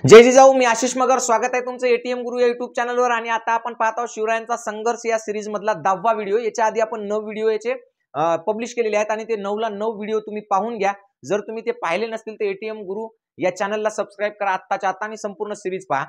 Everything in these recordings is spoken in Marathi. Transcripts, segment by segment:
जय जिजाऊ, मी आशिष मगर. स्वागत आहे तुमचं एटीएम गुरु या युट्यूब चॅनलवर. आणि आता आपण पाहत आहोत शिवरायांचा संघर्ष या सिरीज मधला 10वा व्हिडिओ. याच्या आधी आपण 9 व्हिडिओ याचे पब्लिश केलेले आहेत आणि ते 9ला 9 व्हिडिओ तुम्ही पाहून घ्या. जर तुम्ही ते पाहिले नसतील तर एटीएम गुरु या चॅनलला सबस्क्राइब करा आत्ताच्या आत्ता आणि संपूर्ण सिरीज पहा.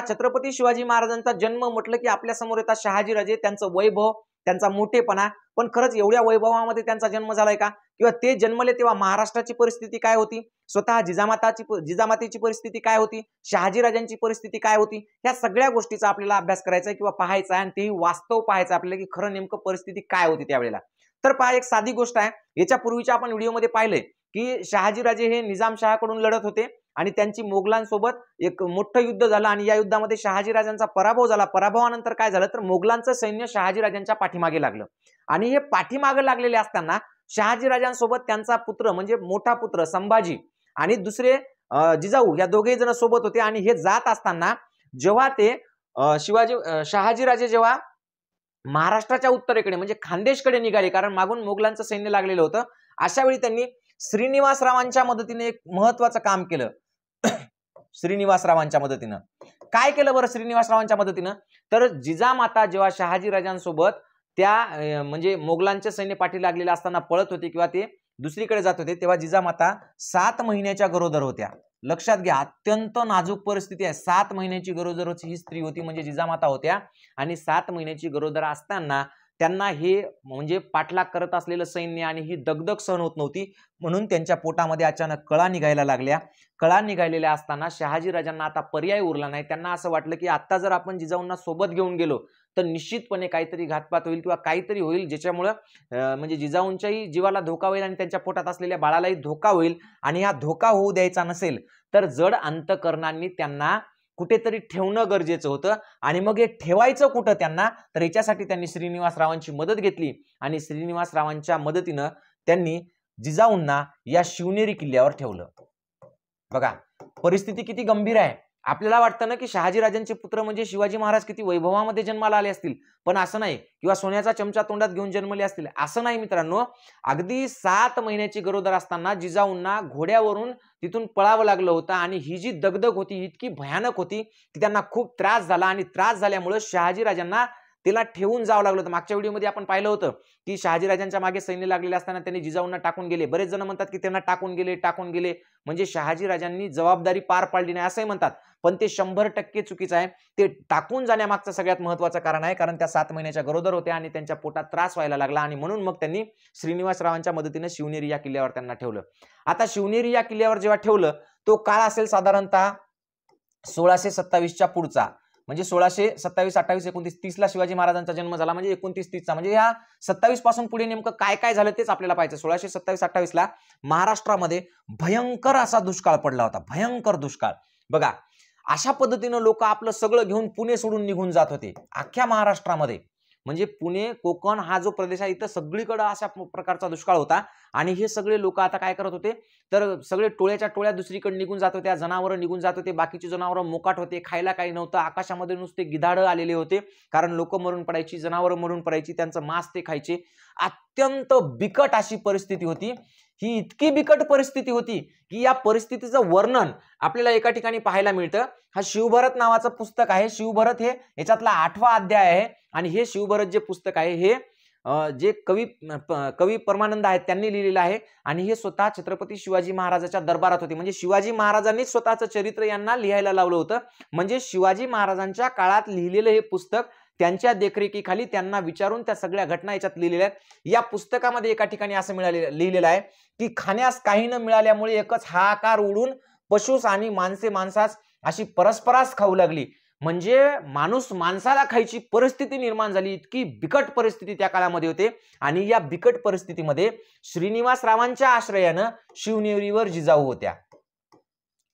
छत्रपती शिवाजी महाराजांचा जन्म म्हटलं की आपल्या समोर येतात शहाजीराजे, त्यांचं वैभव, त्यांचा मोठेपणा. पण खरंच एवढ्या वैभवामध्ये त्यांचा जन्म झालाय का? किंवा ते जन्मले तेव्हा महाराष्ट्राची परिस्थिती काय होती, स्वतः जिजामातेची परिस्थिती काय होती, शहाजीराजांची परिस्थिती काय होती, या सगळ्या गोष्टीचा आपल्याला अभ्यास करायचा आहे किंवा पाहायचा आहे. आणि तेही वास्तव पाहायचं आपल्याला की खरं नेमकं परिस्थिती काय होती त्यावेळेला. तर पहा, एक साधी गोष्ट आहे. याच्या पूर्वीच्या आपण व्हिडिओमध्ये पाहिलंय की शहाजीराजे हे निजामशहाकडून लढत होते आणि त्यांची मोगलांसोबत एक मोठं युद्ध झालं आणि या युद्धामध्ये शहाजीराजांचा पराभव झाला. पराभवानंतर काय झालं तर मोगलांचं सैन्य शहाजीराजांच्या पाठीमागे लागलं. आणि हे पाठीमागे लागलेले असताना शहाजीराजांसोबत त्यांचा पुत्र म्हणजे मोठा पुत्र संभाजी आणि दुसरे जिजाऊ या दोघेही जण सोबत होते. आणि हे जात असताना जेव्हा ते शहाजीराजे जेव्हा महाराष्ट्राच्या उत्तरेकडे म्हणजे खानदेशकडे निघाले, कारण मागून मोगलांचं सैन्य लागलेलं होतं, अशा वेळी त्यांनी श्रीनिवासरावांच्या मदतीने एक महत्वाचं काम केलं. श्रीनिवासरावांच्या मदतीनं काय केलं बरं? श्रीनिवासरावांच्या मदतीनं तर जिजामाता जेव्हा शहाजीराजांसोबत त्या म्हणजे मोगलांचे सैन्य पाठी लागलेले असताना पळत होते किंवा ते दुसरीकडे जात होते, तेव्हा जिजामाता 7 महिन्याच्या गरोदर होत्या. लक्षात घ्या, अत्यंत नाजूक परिस्थिती आहे. 7 महिन्याची गरोदरची ही स्त्री होती म्हणजे जिजामाता होत्या. आणि 7 महिन्याची गरोदर असताना त्यांना हे म्हणजे पाठलाग करत असलेलं सैन्य आणि ही दगदग सहन होत नव्हती, म्हणून त्यांच्या पोटामध्ये अचानक कळा निघायला लागल्या. कळा निघालेल्या असताना शहाजीराजांना आता पर्याय उरला नाही. त्यांना असं वाटलं की आता जर आपण जिजाऊंना सोबत घेऊन गेलो तर निश्चितपणे काहीतरी घातपात होईल किंवा काहीतरी होईल, ज्याच्यामुळं म्हणजे जिजाऊंच्याही जीवाला धोका होईल आणि त्यांच्या पोटात असलेल्या बाळालाही धोका होईल. आणि हा धोका होऊ द्यायचा नसेल तर जड अंतकरणांनी त्यांना कुठेतरी ठेवणं गरजेचं होतं. आणि मग हे ठेवायचं कुठं त्यांना, तर याच्यासाठी त्यांनी श्रीनिवासरावांची मदत घेतली. आणि श्रीनिवासरावांच्या मदतीनं त्यांनी जिजाऊंना या शिवनेरी किल्ल्यावर ठेवलं. बघा, परिस्थिती किती गंभीर आहे. आपल्याला वाटतं ना की शहाजीराजांचे पुत्र म्हणजे शिवाजी महाराज किती वैभवामध्ये जन्माला आले असतील, पण असं नाही. किंवा सोन्याचा चमचा तोंडात घेऊन जन्मले असतील, असं नाही मित्रांनो. अगदी 7 महिन्याची गरोदर असताना जिजाऊंना घोड्यावरून तिथून पळावं लागलं होतं. आणि ही जी दगदग होती इतकी भयानक होती की त्यांना खूप त्रास झाला. आणि त्रास झाल्यामुळे शहाजीराजांना तिला ठेवून जावं लागलं होतं. मागच्या व्हिडिओमध्ये आपण पाहिलं होतं की शहाजीराजांच्या मागे सैन्य लागलेले असताना त्यांनी जिजाऊंना टाकून गेले. बरेच जण म्हणतात की त्यांना टाकून गेले म्हणजे शहाजीराजांनी जबाबदारी पार पाडली नाही असंही म्हणतात, पण ते 100% चुकीचं आहे. ते टाकून जाण्यामागचं सगळ्यात महत्वाचं कारण आहे, कारण त्या 7 महिन्याच्या गरोदर होत्या आणि त्यांच्या पोटात त्रास व्हायला लागला. आणि म्हणून मग त्यांनी श्रीनिवासरावांच्या मदतीने शिवनेरी या किल्ल्यावर त्यांना ठेवलं. आता शिवनेरी या किल्ल्यावर जेव्हा ठेवलं, तो काळ असेल साधारणतः 1627च्या पुढचा, म्हणजे 1627, 28, 29, 30ला शिवाजी महाराजांचा जन्म झाला, म्हणजे 29, 30चा, म्हणजे या 27 पासून पुढे नेमकं काय काय झालं तेच आपल्याला पाहायचं. 1627, 28ला महाराष्ट्रामध्ये भयंकर असा दुष्काळ पडला होता. भयंकर दुष्काळ. बघा, अशा पद्धतीनं लोक आपलं सगळं घेऊन पुणे सोडून निघून जात होते अख्ख्या महाराष्ट्रामध्ये. म्हणजे पुणे, कोकण हा जो प्रदेश आहे इथं सगळीकडे अशा प्रकारचा दुष्काळ होता. आणि हे सगळे लोक आता काय करत होते तर सगळे टोळ्याच्या टोळ्या दुसरीकडे निघून जात होत्या. जनावरं निघून जात होते, बाकीची जनावरं मोकाट होते, खायला काही नव्हतं. आकाशामध्ये नुसते गिधाडं आलेले होते, कारण लोक मरून पडायची, जनावरं मरून पडायची, त्यांचं मांस ते खायचे. अत्यंत बिकट अशी परिस्थिती होती. ही इतकी बिकट परिस्थिती होती की या परिस्थितीचं वर्णन आपल्याला एका ठिकाणी पाहायला मिळतं. हा शिवभरत नावाचं पुस्तक आहे. शिवभरत हे याच्यातला 8वा अध्याय आहे. आणि हे शिवभरत जे पुस्तक आहे हे जे कवी परमानंद आहेत त्यांनी लिहिलेलं आहे. आणि हे स्वतः छत्रपती शिवाजी महाराजांच्या दरबारात होते. म्हणजे शिवाजी महाराजांनीच स्वतःचं चरित्र यांना लिहायला लावलं होतं. म्हणजे शिवाजी महाराजांच्या काळात लिहिलेलं हे पुस्तक त्यांच्या देखरेखीखाली त्यांना विचारून त्या सगळ्या घटना याच्यात लिहिलेल्या आहेत. या पुस्तकामध्ये एका ठिकाणी असं लिहिलेलं आहे की खाण्यास काही न मिळाल्यामुळे एकच हाहाकार उडून पशुस आणि माणसे माणसास अशी परस्परास खाऊ लागली. म्हणजे माणूस माणसाला खायची परिस्थिती निर्माण झाली. इतकी बिकट परिस्थिती त्या काळामध्ये होते. आणि या बिकट परिस्थितीमध्ये श्रीनिवासरावांच्या आश्रयानं शिवनेरीवर जिजाऊ होत्या.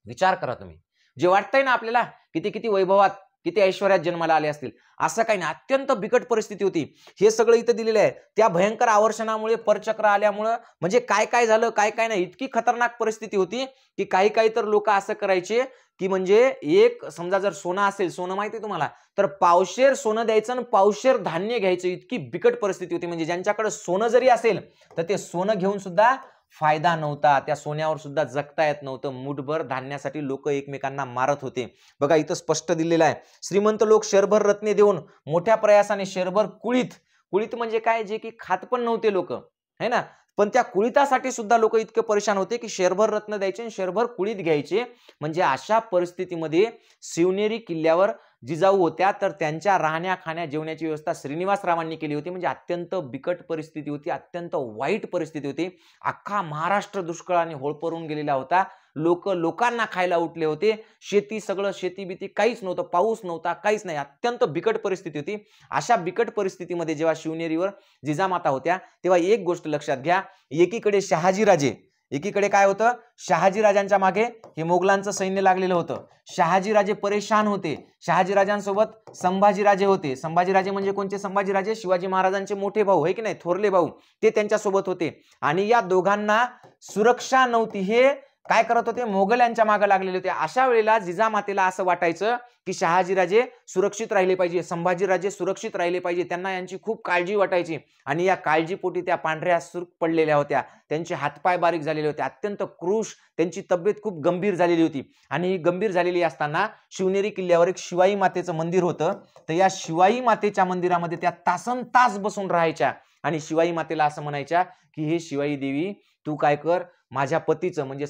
विचार करा तुम्ही. जे वाटतंय ना आपल्याला किती वैभवात, किती ऐश्वर्यात जन्माला आले असतील, असं काही नाही. अत्यंत बिकट परिस्थिती होती. हे सगळं इथं दिलेलं आहे. त्या भयंकर आवर्षणामुळे, परचक्र आल्यामुळं म्हणजे काय काय झालं, काय काय नाही, इतकी खतरनाक परिस्थिती होती की काही तर लोक असं करायचे की म्हणजे एक समजा जर सोनं असेल, सोनं माहिती तुम्हाला, तर पावशेर सोनं द्यायचं आणि पावशेर धान्य घ्यायचं. इतकी बिकट परिस्थिती होती. म्हणजे ज्यांच्याकडे सोनं जरी असेल तर ते सोनं घेऊन सुद्धा फायदा नव्हता, त्या सोन्यावर सुद्धा जगता येत नव्हतं, मुठभर धान्यासाठी लोक एकमेकांना मारत होते. बघा इथं स्पष्ट दिलेलं आहे, श्रीमंत लोक शरभर रत्ने देऊन मोठ्या प्रयासाने शरभर कुळीत म्हणजे काय, जे की खात पण नव्हते लोक, है ना, पण त्या कुळीतासाठी सुद्धा लोक इतके परेशान होते की शरभर रत्न द्यायचे आणि शरभर कुळीत घ्यायचे. म्हणजे अशा परिस्थितीमध्ये शिवनेरी किल्ल्यावर जिजाऊ होत्या, तर त्यांच्या राहण्या खाण्या जेवण्याची व्यवस्था श्रीनिवासरावांनी केली होती. म्हणजे अत्यंत बिकट परिस्थिती होती, अत्यंत वाईट परिस्थिती होती. अख्खा महाराष्ट्र दुष्काळाने होळपळून गेलेला होता. लोकांना खायला उठले होते. शेती सगळं शेती काहीच नव्हतं, पाऊस नव्हता, काहीच नाही, अत्यंत बिकट परिस्थिती होती. अशा बिकट परिस्थितीमध्ये जेव्हा शिवनेरीवर जिजामाता होत्या, तेव्हा एक गोष्ट लक्षात घ्या, एकीकडे शहाजीराजे, एकीकडे काय होतं, शहाजीराजांच्या मागे हे मोगलांचं सैन्य लागलेलं होतं. शहाजीराजे परेशान होते. शहाजीराजांसोबत संभाजीराजे होते. संभाजीराजे म्हणजे कोणते संभाजीराजे, शिवाजी महाराजांचे मोठे भाऊ, आहे की नाही, थोरले भाऊ, ते त्यांच्यासोबत होते. आणि या दोघांना सुरक्षा नव्हती, हे काय करत होते, मोगल यांच्या मागे लागलेले होते. अशा वेळेला जिजामातेला असं वाटायचं की शहाजीराजे सुरक्षित राहिले पाहिजे, संभाजीराजे सुरक्षित राहिले पाहिजे, त्यांना यांची खूप काळजी वाटायची. आणि या काळजीपोटी त्या पांढऱ्या सुर्ख पडलेल्या होत्या, त्यांचे हातपाय बारीक झालेले होते, अत्यंत क्रूश, त्यांची तब्येत खूप गंभीर झालेली होती. आणि ही गंभीर झालेली असताना शिवनेरी किल्ल्यावर एक शिवाई मातेचं मंदिर होतं. तर या शिवाई मातेच्या मंदिरामध्ये त्या तासनतास बसून राहायच्या आणि शिवाई मातेला असं म्हणायच्या की हे शिवाई देवी, तू काय कर, माझ्या पतीचं म्हणजे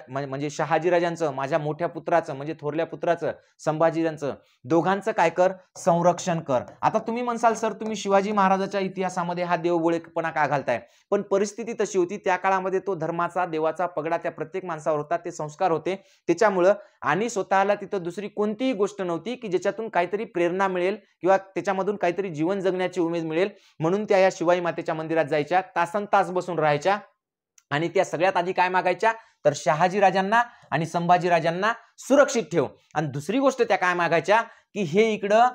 म्हणजे शहाजीराजांचं, माझ्या मोठ्या पुत्राचं म्हणजे थोरल्या पुत्राचं संभाजीराजांचं, दोघांचं काय कर, संरक्षण कर. आता तुम्ही म्हणसाल सर, तुम्ही शिवाजी महाराजाच्या इतिहासामध्ये हा देवबोळेपणा का घालताय? पण परिस्थिती तशी होती त्या काळामध्ये, तो धर्माचा देवाचा पगडा त्या प्रत्येक माणसावर होता, ते संस्कार होते त्याच्यामुळं. आणि स्वतःला तिथं दुसरी कोणतीही गोष्ट नव्हती की ज्याच्यातून काहीतरी प्रेरणा मिळेल किंवा त्याच्यामधून काहीतरी जीवन जगण्याची उमेद मिळेल, म्हणून त्या या शिवाई मातेच्या मंदिरात जायच्या, तासनतास बसून राहायच्या. आणि त्या सगळ्यात आधी काय मागायच्या, तर शहाजीराजांना आणि संभाजीराजांना सुरक्षित ठेव. आणि दुसरी गोष्ट त्या काय मागायच्या की हे इकडं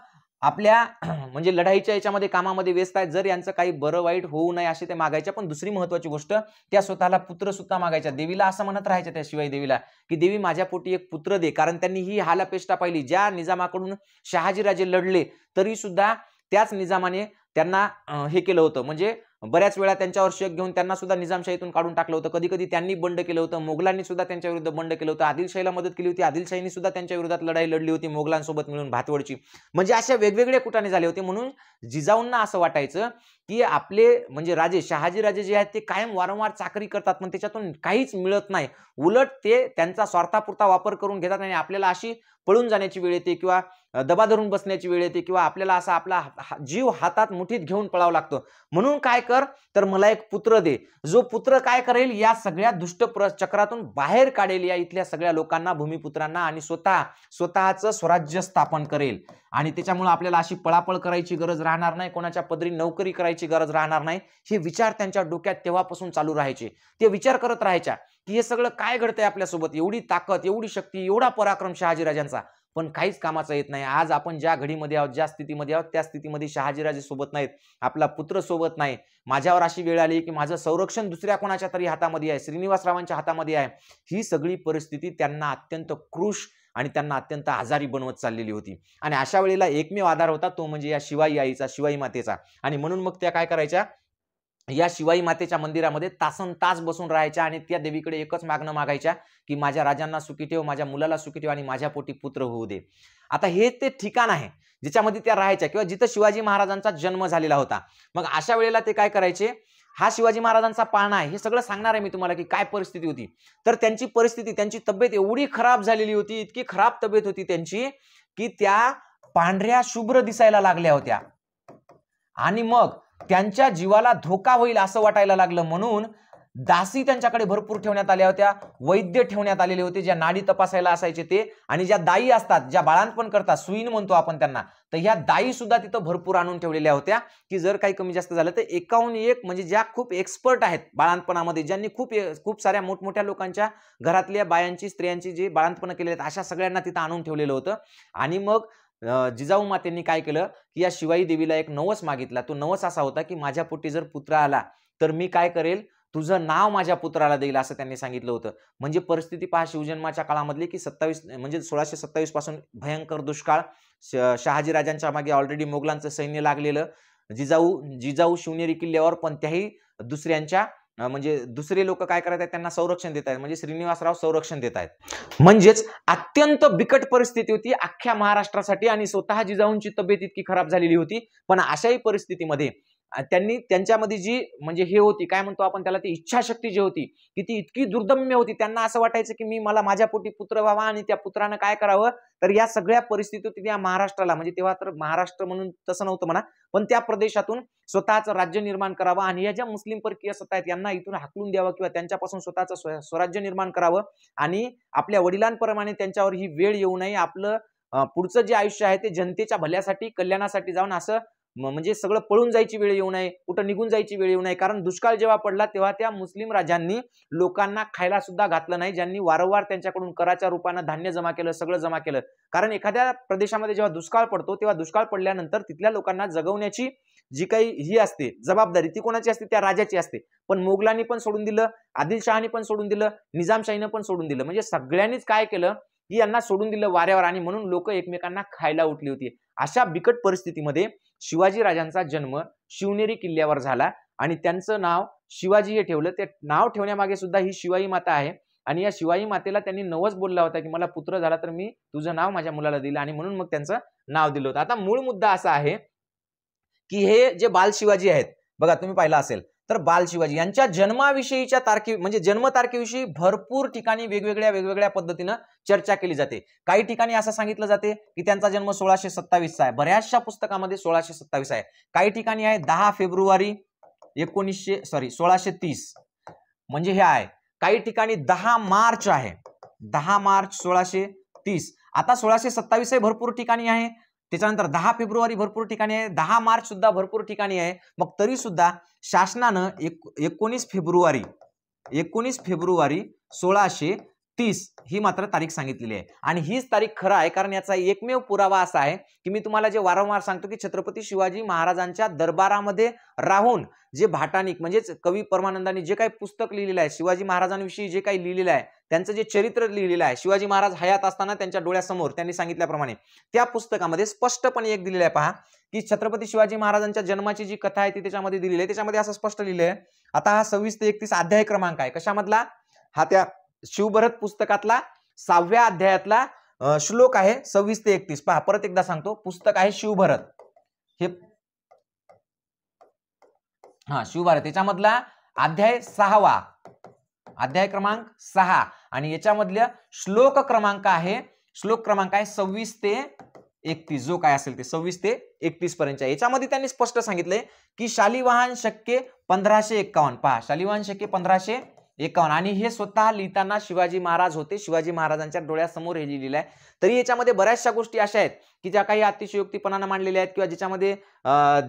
आपल्या म्हणजे लढाईच्या याच्यामध्ये कामामध्ये व्यस्त आहेत, जर यांचं काही बरं वाईट होऊ नये असे ते मागायच्या. पण दुसरी महत्वाची गोष्ट, त्या स्वतःला पुत्र सुद्धा मागायच्या. देवीला असं म्हणत राहायच्या त्या शिवाई देवीला की देवी माझ्या पोटी एक पुत्र दे, कारण त्यांनी ही हालापेष्टा पाहिली. ज्या निजामाकडून शहाजीराजे लढले तरी सुद्धा त्याच निजामाने त्यांना हे केलं होतं, म्हणजे बऱ्याच वेळा त्यांच्यावर शक घेऊन त्यांना सुद्धा निजामशाहीतून काढून टाकलं होतं. कधी कधी त्यांनी बंड केलं होतं, मोगलांनी सुद्धा त्यांच्या विरुद्ध बंड केलं होतं, आदिलशाहीला मदत केली होती, आदिलशाहीने सुद्धा त्यांच्या विरोधात लढाई लढली होती मोगलांसोबत मिळून भातवडची. म्हणजे अशा वेगवेगळे कुटाणे झाले होते. म्हणून जिजाऊंना असं वाटायचं की आपले म्हणजे राजे शहाजीराजे जे आहेत ते कायम वारंवार चाकरी करतात, पण त्याच्यातून काहीच मिळत नाही, उलट ते त्यांचा स्वार्थापुरता वापर करून घेतात आणि आपल्याला अशी पळून जाण्याची वेळ येते किंवा दबा धरून बसण्याची वेळ येते किंवा आपल्याला असा आपला जीव हातात मुठीत घेऊन पळावं लागतं. म्हणून काय कर, तर मला एक पुत्र दे, जो पुत्र काय करेल, या सगळ्या दुष्ट चक्रातून बाहेर काढेल या इथल्या सगळ्या लोकांना, भूमिपुत्रांना, आणि स्वतःचं स्वराज्य स्थापन करेल. आणि त्याच्यामुळे आपल्याला अशी पळापळ करायची गरज राहणार नाही, कोणाच्या पदरी नोकरी करायची गरज राहणार नाही. हे विचार त्यांच्या डोक्यात तेव्हापासून चालू राहायचे. ते विचार करत राहायच्या की हे सगळं काय घडतंय आपल्यासोबत, एवढी ताकद, एवढी शक्ती, एवढा पराक्रम शहाजीराजांचा, पण काहीच कामाचा येत नाही. आज आपण ज्या घडीमध्ये आहोत, ज्या स्थितीमध्ये आहोत, त्या स्थितीमध्ये शहाजीराजे सोबत नाहीत, आपला पुत्र सोबत नाही. माझ्यावर अशी वेळ आली की माझं संरक्षण दुसऱ्या कोणाच्या तरी हातामध्ये आहे, श्रीनिवासरावांच्या हातामध्ये आहे. ही सगळी परिस्थिती त्यांना अत्यंत क्रूश आणि त्यांना अत्यंत आजारी बनवत चाललेली होती. आणि अशा वेळेला एकमेव आधार होता तो म्हणजे या शिवाई आईचा, शिवाई मातेचा. आणि म्हणून मग त्या काय करायच्या, या शिवाई मातेच्या मंदिरामध्ये तासनतास बसून राहायच्या आणि त्या देवीकडे एकच मागणं मागायच्या की माझ्या राजांना सुखी ठेव, माझ्या मुलाला सुखी ठेव आणि माझ्या पोटी पुत्र होऊ दे. आता हे ते ठिकाण आहे ज्याच्यामध्ये त्या राहायच्या किंवा जिथं शिवाजी महाराजांचा जन्म झालेला होता. मग अशा वेळेला ते काय करायचे, हा शिवाजी महाराजांचा पाळणा आहे, हे सगळं सांगणार आहे मी तुम्हाला की काय परिस्थिती होती. तर त्यांची परिस्थिती, त्यांची तब्येत एवढी खराब झालेली होती, इतकी खराब तब्येत होती त्यांची की त्या पांढऱ्या शुभ्र दिसायला लागल्या होत्या. आणि मग त्यांच्या जीवाला धोका होईल असं वाटायला लागलं, म्हणून दासी त्यांच्याकडे भरपूर ठेवण्यात आल्या होत्या, वैद्य ठेवण्यात आलेले होते, ज्या नाडी तपासायला असायचे ते, आणि ज्या दाई असतात, ज्या बाळंतपण करतात, सुईण म्हणतो आपण त्यांना, तर ह्या दाई सुद्धा तिथं भरपूर आणून ठेवलेल्या होत्या की जर काही कमी जास्त झालं तर एकाहून एक, म्हणजे ज्या खूप एक्सपर्ट आहेत बाळंतपणामध्ये, ज्यांनी खूप साऱ्या मोठमोठ्या लोकांच्या घरातल्या बायांची, स्त्रियांची जे बाळंतपण केले आहेत, अशा सगळ्यांना तिथं आणून ठेवलेलं होतं. आणि मग जिजाऊ मातेंनी काय केलं की या शिवाई देवीला एक नवस मागितला. तो नवस असा होता की माझ्या पोटी जर पुत्र आला तर मी काय करेल, तुझं नाव माझ्या पुत्राला देईल असं त्यांनी सांगितलं होतं. म्हणजे परिस्थिती पहा शिवजन्माच्या काळामधली की 1627 पासून भयंकर दुष्काळ, शहाजीराजांच्या मागे ऑलरेडी मोगलांचं सैन्य लागलेलं, जिजाऊ शिवनेरी किल्ल्यावर पण त्याही दुसऱ्यांच्या म्हणजे दुसरे लोक काय करत आहेत, त्यांना संरक्षण देत आहेत, म्हणजे श्रीनिवासराव संरक्षण देत आहेत. म्हणजेच अत्यंत बिकट परिस्थिती होती अख्ख्या महाराष्ट्रासाठी आणि स्वतः जिजाऊंची तब्येत इतकी खराब झालेली होती. पण अशाही परिस्थितीमध्ये त्यांनी त्यांच्यामध्ये जी म्हणजे हे होती, काय म्हणतो आपण त्याला, ती इच्छाशक्ती जी होती की ती इतकी दुर्दम्य होती. त्यांना असं वाटायचं की मी मला माझ्या पोटी पुत्र व्हावा आणि त्या पुत्रानं काय करावं. तर या सगळ्या परिस्थितीत या महाराष्ट्राला, म्हणजे तेव्हा तर महाराष्ट्र म्हणून तसं नव्हतं म्हणा, पण त्या प्रदेशातून स्वतःचं राज्य निर्माण करावं आणि या ज्या मुस्लिम परकीय सत्ता आहेत यांना इथून हाकलून द्यावं किंवा त्यांच्यापासून स्वतःचं स्वराज्य निर्माण करावं आणि आपल्या वडिलांप्रमाणे त्यांच्यावर ही वेळ येऊ नये. आपलं पुढचं जे आयुष्य आहे ते जनतेच्या भल्यासाठी, कल्याणासाठी जाऊन असं म्हणजे सगळं पळून जायची वेळ येऊ नये, कुठं निघून जायची वेळ येऊ नये. कारण दुष्काळ जेव्हा पडला तेव्हा त्या मुस्लिम राजांनी लोकांना खायला सुद्धा घातलं नाही, ज्यांनी वारंवार त्यांच्याकडून कराच्या रूपानं धान्य जमा केलं, सगळं जमा केलं. कारण एखाद्या प्रदेशामध्ये जेव्हा दुष्काळ पडतो तेव्हा दुष्काळ पडल्यानंतर तिथल्या लोकांना जगवण्याची जी काही ही असते जबाबदारी, ती कोणाची असते, त्या राजाची असते. पण मोगलांनी पण सोडून दिलं, आदिलशहानी पण सोडून दिलं, निजामशाहीनं पण सोडून दिलं, म्हणजे सगळ्यांनीच काय केलं की यांना सोडून दिलं वाऱ्यावर आणि म्हणून लोक एकमेकांना खायला उठली होती. अशा बिकट परिस्थितीमध्ये शिवाजी राजांचा जन्म शिवनेरी किल्ल्यावर झाला आणि त्यांचं नाव शिवाजी हे ठेवलं. ते नाव ठेवण्यामागे सुद्धा ही शिवाई माता आहे आणि या शिवाई मातेला त्यांनी नवस बोलला होता की मला पुत्र झाला तर मी तुझं नाव माझ्या मुलाला दिलं आणि म्हणून मग त्यांचं नाव दिलं होतं. आता मूळ मुद्दा असा आहे की हे जे बाल शिवाजी आहेत बघा, तुम्ही पाहिलं असेल तर बाल शिवाजी यांच्या जन्माविषयीच्या तारखे म्हणजे जन्मतारखेविषयी भरपूर ठिकाणी वेगवेगळ्या पद्धतीनं चर्चा केली जाते. काही ठिकाणी असं सांगितलं जाते की त्यांचा जन्म 1627 आहे, बऱ्याचशा पुस्तकामध्ये 1627 आहे. काही ठिकाणी आहे 10 फेब्रुवारी 1630 म्हणजे हे आहे. काही ठिकाणी 10 मार्च आहे, 10 मार्च 1630. आता 1627 हे भरपूर ठिकाणी आहे, त्याच्यानंतर 10 फेब्रुवारी भरपूर ठिकाणी आहे, 10 मार्च सुद्धा भरपूर ठिकाणी आहे. मग तरी सुद्धा शासनानं 19 फेब्रुवारी 1630 ही मात्र तारीख सांगितलेली आहे आणि हीच तारीख खरं आहे. कारण याचा एकमेव पुरावा असा आहे की मी तुम्हाला जे वारंवार सांगतो की छत्रपती शिवाजी महाराजांच्या दरबारामध्ये राहून जे भाटानिक म्हणजेच कवी परमानंदांनी जे काही पुस्तक लिहिलेलं आहे, शिवाजी महाराजांविषयी जे काही लिहिलेलं आहे, त्यांचं जे चरित्र लिहिलेलं आहे शिवाजी महाराज हयात असताना त्यांच्या डोळ्यासमोर त्यांनी सांगितल्याप्रमाणे, त्या पुस्तकामध्ये स्पष्टपणे एक दिलेलं आहे पहा की छत्रपती शिवाजी महाराजांच्या जन्माची जी कथा आहे ती त्याच्यामध्ये दिलेली आहे. त्याच्यामध्ये असं स्पष्ट लिहिलं आहे. आता हा 26 ते 31 अध्याय क्रमांक आहे, कशामधला, हा त्या शिवभरत पुस्तकातला 6व्या अध्यायातला श्लोक आहे 26 ते 31. पहा परत एकदा सांगतो, पुस्तक आहे शिवभरत, हे शिवभरत, त्याच्यामधला अध्याय 6वा, अध्याय क्रमांक 6 आणि याच्यामधल्या श्लोक क्रमांक आहे 26 ते 31, जो काय असेल ते 26 ते 31 पर्यंत. याच्यामध्ये त्यांनी स्पष्ट सांगितलंय की शालिवाहन शके 1551. पहा, शालिवाहन शके 1551 आणि हे स्वतः लिहिताना शिवाजी महाराज होते, शिवाजी महाराजांच्या डोळ्यासमोर हे लिहिलेलं आहे. तरी याच्यामध्ये बऱ्याचशा गोष्टी अशा आहेत की ज्या काही अतिशयोक्तीपणाने मांडलेल्या आहेत किंवा ज्याच्यामध्ये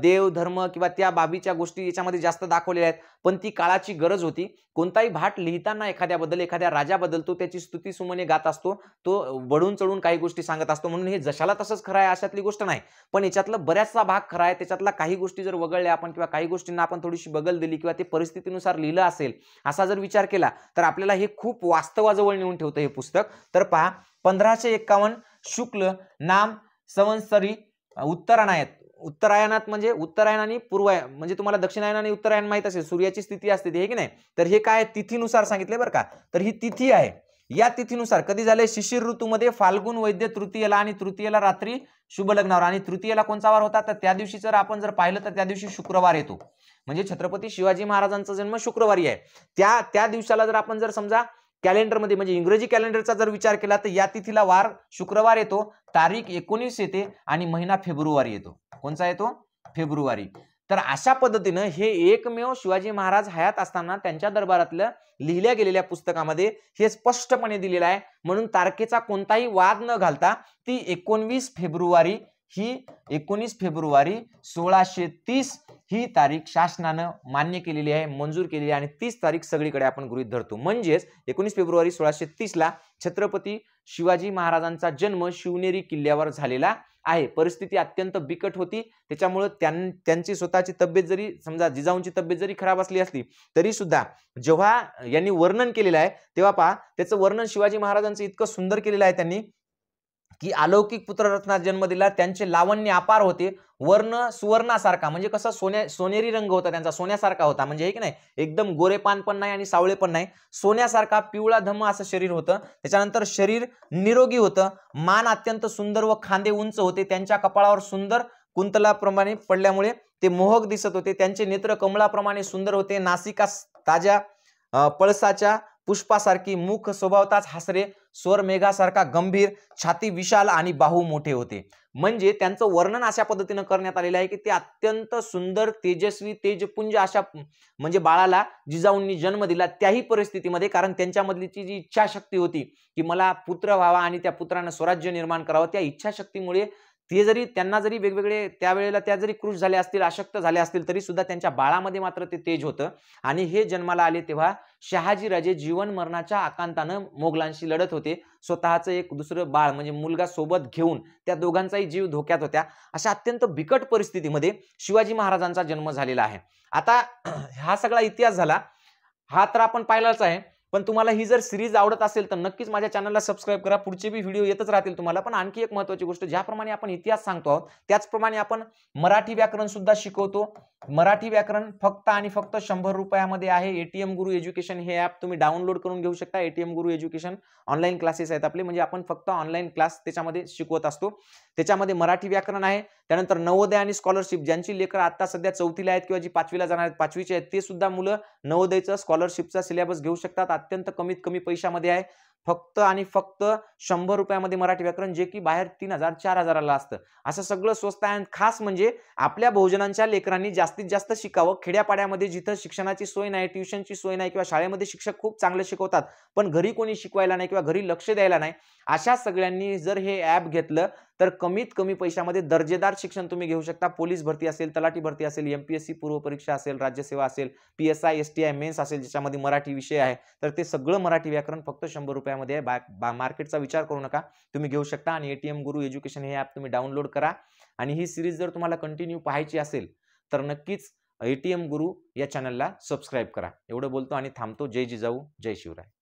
देव धर्म किंवा त्या बाबीच्या गोष्टी याच्यामध्ये जास्त दाखवलेल्या आहेत, पण ती काळाची गरज होती. कोणताही भाट लिहिताना एखाद्याबद्दल, एखाद्या राजाबद्दल तो त्याची स्तुती सुमने गात असतो, तो बढून चढून काही गोष्टी सांगत असतो, म्हणून हे जशाला तसंच खरं आहे अशातली गोष्ट नाही. पण याच्यातला बऱ्याचसा भाग खरा आहे, त्याच्यातला काही गोष्टी जर वगळल्या आपण किंवा काही गोष्टींना आपण थोडीशी बगल दिली किंवा ते परिस्थितीनुसार लिहिलं असेल असा जर विचार केला तर आपल्याला हे खूप वास्तवाजवळ नेऊन ठेवतं हे पुस्तक. तर पहा, 1551 शुक्ल नाम संवत्सरी उत्तरायणात म्हणजे उत्तरायण आणि पूर्वायण, म्हणजे तुम्हाला दक्षिणायन आणि उत्तरायण माहित असेल, सूर्याची स्थिती असते हे की नाही. तर हे काय तिथीनुसार सांगितले बरं का. तर ही तिथी आहे, या तिथीनुसार कधी झाले, शिशिर ऋतूमध्ये फाल्गुन वैद्य तृतीयेला आणि तृतीयेला रात्री शुभ लग्नावर आणि तृतीयेला कोणचा वार होता तर त्या दिवशी जर आपण जर पाहिलं तर त्या दिवशी शुक्रवार येतो. म्हणजे छत्रपती शिवाजी महाराजांचा जन्म शुक्रवारी आहे. त्या दिवसाला जर आपण जर समजा कॅलेंडरमध्ये म्हणजे इंग्रजी कॅलेंडरचा जर विचार केला तर या तिथीला वार शुक्रवार येतो, तारीख 19 येते आणि महिना फेब्रुवारी येतो. कोणचा येतो, फेब्रुवारी. तर अशा पद्धतीनं हे एकमेव शिवाजी महाराज हयात असताना त्यांच्या दरबारातल्या लिहिल्या गेलेल्या पुस्तकामध्ये हे स्पष्टपणे दिलेलं आहे. म्हणून तारखेचा कोणताही वाद न घालता ती 19 फेब्रुवारी 1630 ही तारीख शासनानं मान्य केलेली आहे, मंजूर केलेली आहे आणि 30 तारीख सगळीकडे आपण गृहीत धरतो. म्हणजेच 19 फेब्रुवारी 1630 ला छत्रपती शिवाजी महाराजांचा जन्म शिवनेरी किल्ल्यावर झालेला आहे. परिस्थिती अत्यंत बिकट होती, त्याच्यामुळे त्यांची स्वतःची तब्येत जरी समजा जिजाऊंची तब्येत जरी खराब असली तरी सुद्धा जेव्हा यांनी वर्णन केलेलं आहे तेव्हा पहा त्याचं वर्णन शिवाजी महाराजांचं इतकं सुंदर केलेलं आहे त्यांनी की अलौकिक पुत्ररत्नास जन्म दिला, त्यांचे लावण्य अपार होते, वर्ण सुवर्णासारखा, म्हणजे कसं सोनेरी रंग होता त्यांचा, सोन्यासारखा होता, म्हणजे हे की नाही एकदम गोरेपान पण नाही आणि सावळे पण नाही, सोन्यासारखा पिवळा धम्म असं शरीर होतं. त्याच्यानंतर शरीर निरोगी होतं, मान अत्यंत सुंदर व खांदे उंच होते, त्यांच्या कपाळावर सुंदर कुंतलाप्रमाणे पडल्यामुळे ते मोहक दिसत होते, त्यांचे नेत्र कमळाप्रमाणे सुंदर होते, नासिका ताज्या पळसाच्या पुष्पासारखी, मुख स्वभावताच हसरे, स्वर मेघासारखा गंभीर, छाती विशाल आणि बाहू मोठे होते. म्हणजे त्यांचं वर्णन अशा पद्धतीने करण्यात आलेलं आहे की ते अत्यंत सुंदर, तेजस्वी, तेजपुंज अशा म्हणजे बाळाला जिजाऊंनी जन्म दिला त्याही परिस्थितीमध्ये, कारण त्यांच्यामधलीची जी इच्छाशक्ती होती की मला पुत्र व्हावा आणि त्या पुत्रानं स्वराज्य निर्माण करावं, त्या इच्छाशक्तीमुळे ते जरी त्यांना जरी वेगवेगळे त्यावेळेला त्या जरी कृश झाले असतील, अशक्त झाले असतील, तरी सुद्धा त्यांच्या बाळामध्ये मात्र ते तेज होतं. आणि हे जन्माला आले तेव्हा शहाजीराजे जीवन मरणाच्या आकांतानं मोगलांशी लढत होते, स्वतःचं एक दुसरं बाळ म्हणजे मुलगा सोबत घेऊन त्या दोघांचाही जीव धोक्यात होत्या. अशा अत्यंत बिकट परिस्थितीमध्ये शिवाजी महाराजांचा जन्म झालेला आहे. आता हा सगळा इतिहास झाला, हा तर आपण पाहिलाच आहे. पण तुम्हाला ही जर सिरीज आवडत असेल तर नक्कीच माझ्या चॅनलला सबस्क्राईब करा, पुढचे बी व्हिडिओ येतच राहतील तुम्हाला. पण आणखी एक महत्त्वाची गोष्ट, ज्याप्रमाणे आपण इतिहास सांगतो आहोत त्याचप्रमाणे आपण मराठी व्याकरण सुद्धा शिकवतो. मराठी व्याकरण फक्त आणि फक्त 100 रुपयामध्ये आहे. एटीएम गुरु एज्युकेशन हे ॲप तुम्ही डाउनलोड करून घेऊ शकता. एटीएम गुरु एज्युकेशन ऑनलाईन क्लासेस आहेत आपले, म्हणजे आपण फक्त ऑनलाईन क्लास त्याच्यामध्ये शिकवत असतो. त्याच्यामध्ये मराठी व्याकरण आहे, त्यानंतर नवोदय आणि स्कॉलरशिप, ज्यांची लेकरं आता सध्या 4थीला आहेत किंवा जी 5वीला जाणार आहेत, 5वीचे आहेत, ते सुद्धा मुलं नवोदयचं स्कॉलरशिपचा सिलेबस घेऊ शकतात. अत्यंत कमीत कमी पैशामध्ये आहे, फक्त आणि फक्त 100 रुपयामध्ये मराठी व्याकरण, जे की बाहेर 3000 4000ला असतं. असं सगळं स्वस्त आहे. खास म्हणजे आपल्या बहुजनांच्या लेकरांनी जास्तीत जास्त शिकावं. खेड्यापाड्यामध्ये जिथं शिक्षणाची सोय नाही, ट्युशनची सोय नाही किंवा शाळेमध्ये शिक्षक खूप चांगले शिकवतात पण घरी कोणी शिकवायला नाही किंवा घरी लक्ष द्यायला नाही, अशा सगळ्यांनी जर हे ॲप घेतलं तर कमीत कमी पैशामध्ये दर्जेदार शिक्षण तुम्ही घेऊ शकता. पोलीस भरती असेल, तलाठी भरती असेल, MPSC पूर्व परीक्षा असेल, राज्यसेवा असेल, PSI STI मेन्स असेल, ज्याच्यामध्ये मराठी विषय आहे, तर ते सगळं मराठी व्याकरण फक्त 100 रुपयामध्ये आहे. मार्केटचा विचार करू नका, तुम्ही घेऊ शकता. आणि एटीएम गुरु एज्युकेशन हे ॲप तुम्ही डाउनलोड करा. आणि ही सिरीज जर तुम्हाला कंटिन्यू पाहायची असेल तर नक्कीच एटीएम गुरु या चॅनलला सबस्क्राईब करा. एवढं बोलतो आणि थांबतो. जय जिजाऊ, जय शिवराय.